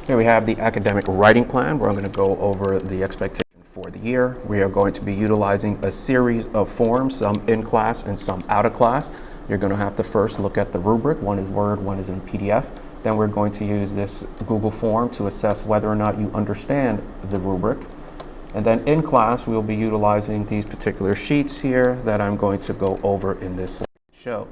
Here we have the academic writing plan, where I'm going to go over the expectation for the year. We are going to be utilizing a series of forms, some in class and some out of class. You're going to have to first look at the rubric. One is Word, one is in PDF. Then we're going to use this Google form to assess whether or not you understand the rubric. And then in class, we'll be utilizing these particular sheets here that I'm going to go over in this show.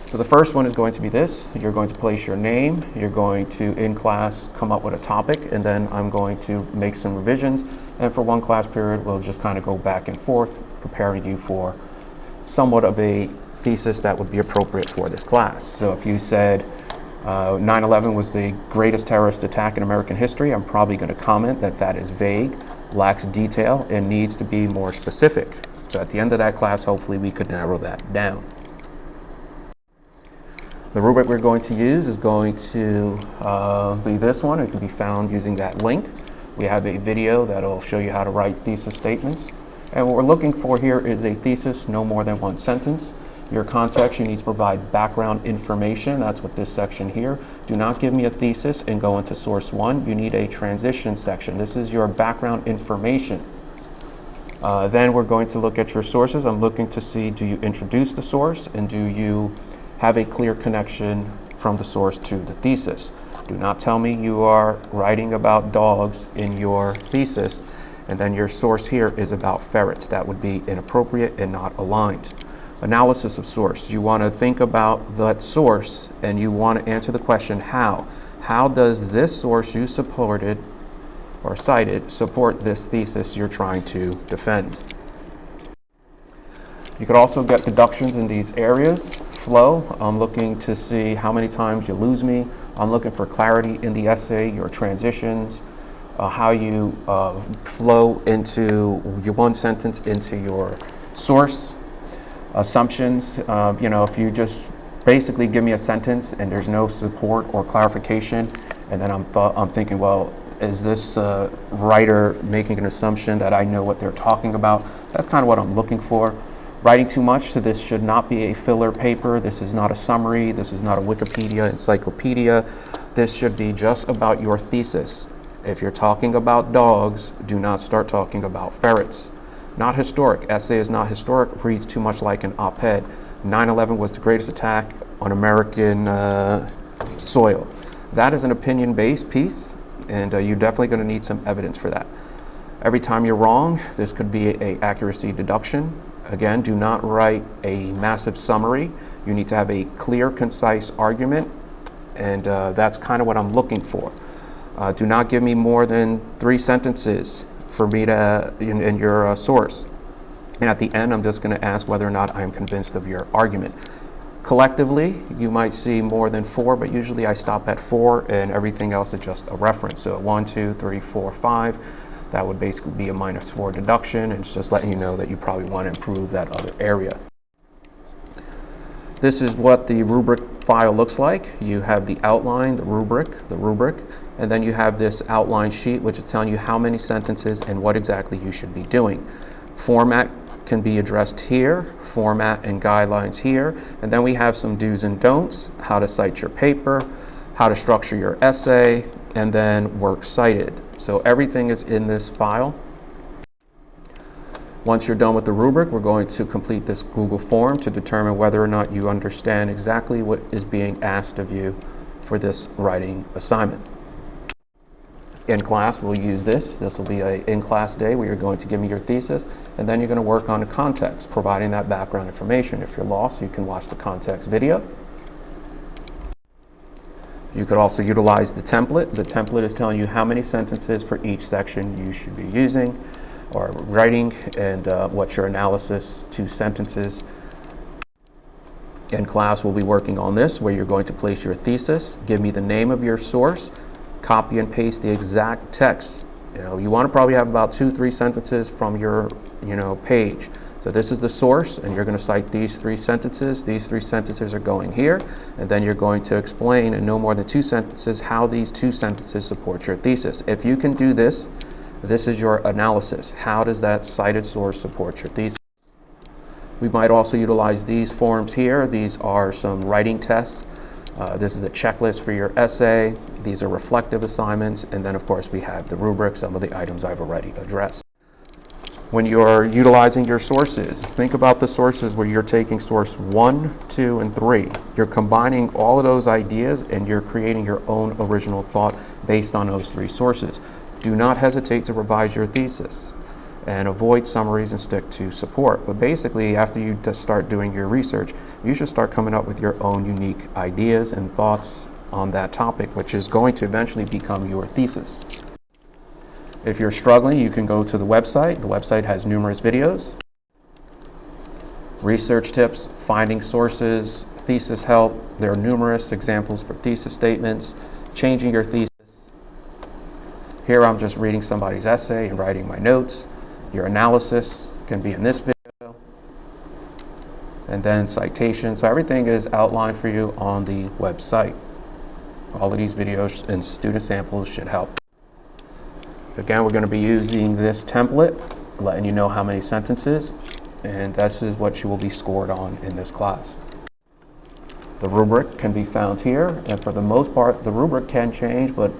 So the first one is going to be this. You're going to place your name. You're going to, in class, come up with a topic, and then I'm going to make some revisions. And for one class period, we'll just kind of go back and forth, preparing you for somewhat of a thesis that would be appropriate for this class. So if you said 9/11 was the greatest terrorist attack in American history, I'm probably going to comment that that is vague, lacks detail, and needs to be more specific. So at the end of that class, hopefully we could narrow that down. The rubric we're going to use is going to be this one. It can be found using that link. We have a video that will show you how to write thesis statements. And what we're looking for here is a thesis, no more than one sentence. Your context, you need to provide background information. That's what this section here. Do not give me a thesis and go into source one. You need a transition section. This is your background information. Then we're going to look at your sources. I'm looking to see, do you introduce the source, and do you have a clear connection from the source to the thesis? Do not tell me you are writing about dogs in your thesis, and then your source here is about ferrets. That would be inappropriate and not aligned. Analysis of source. You want to think about that source, and you want to answer the question, how? How does this source you supported or cited support this thesis you're trying to defend? You could also get deductions in these areas. Flow, I'm looking to see how many times you lose me. I'm looking for clarity in the essay, your transitions, how you flow into your one sentence into your source. Assumptions, if you just basically give me a sentence and there's no support or clarification, and then I'm thinking, well, is this writer making an assumption that I know what they're talking about? That's kind of what I'm looking for. Writing too much, so this should not be a filler paper. This is not a summary. This is not a Wikipedia encyclopedia. This should be just about your thesis. If you're talking about dogs, do not start talking about ferrets. Not historic. Essay is not historic. Reads too much like an op-ed. 9/11 was the greatest attack on American soil. That is an opinion-based piece, and you're definitely going to need some evidence for that. Every time you're wrong, this could be an accuracy deduction. Again, do not write a massive summary. You need to have a clear, concise argument, and that's kind of what I'm looking for. Do not give me more than 3 sentences for me to in your source. And at the end, I'm just going to ask whether or not I'm convinced of your argument. Collectively, you might see more than 4, but usually I stop at 4, and everything else is just a reference. So 1, 2, 3, 4, 5. That would basically be a -4 deduction, and it's just letting you know that you probably want to improve that other area. This is what the rubric file looks like. You have the outline, the rubric, and then you have this outline sheet, which is telling you how many sentences and what exactly you should be doing. Format can be addressed here, format and guidelines here, and then we have some do's and don'ts, how to cite your paper, how to structure your essay, and then works cited. So everything is in this file. Once you're done with the rubric, we're going to complete this Google form to determine whether or not you understand exactly what is being asked of you for this writing assignment. In class, we'll use this. This will be an in-class day where you're going to give me your thesis, and then you're going to work on the context, providing that background information. If you're lost, you can watch the context video. You could also utilize the template. The template is telling you how many sentences for each section you should be using or writing, and what's your analysis, 2 sentences. In class, we'll be working on this, where you're going to place your thesis, give me the name of your source, copy and paste the exact text. You want to probably have about 2-3 sentences from your page. So this is the source, and you're going to cite these 3 sentences. These 3 sentences are going here, and then you're going to explain in no more than 2 sentences how these 2 sentences support your thesis. If you can do this, this is your analysis. How does that cited source support your thesis? We might also utilize these forms here. These are some writing tests. This is a checklist for your essay. These are reflective assignments. And then, of course, we have the rubric, some of the items I've already addressed. When you're utilizing your sources, think about the sources where you're taking source 1, 2, and 3. You're combining all of those ideas and you're creating your own original thought based on those 3 sources. Do not hesitate to revise your thesis and avoid summaries and stick to support. But basically, after you start doing your research, you should start coming up with your own unique ideas and thoughts on that topic, which is going to eventually become your thesis. If you're struggling, you can go to the website. The website has numerous videos, research tips, finding sources, thesis help. There are numerous examples for thesis statements, changing your thesis. Here I'm just reading somebody's essay and writing my notes. Your analysis can be in this video. And then citations. So everything is outlined for you on the website. All of these videos and student samples should help. Again, we're going to be using this template, letting you know how many sentences, and this is what you will be scored on in this class. The rubric can be found here, and for the most part, the rubric can change, but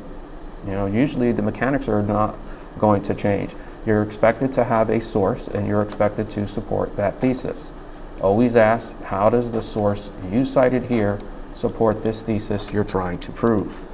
usually the mechanics are not going to change. You're expected to have a source, and you're expected to support that thesis. Always ask, how does the source you cited here support this thesis you're trying to prove?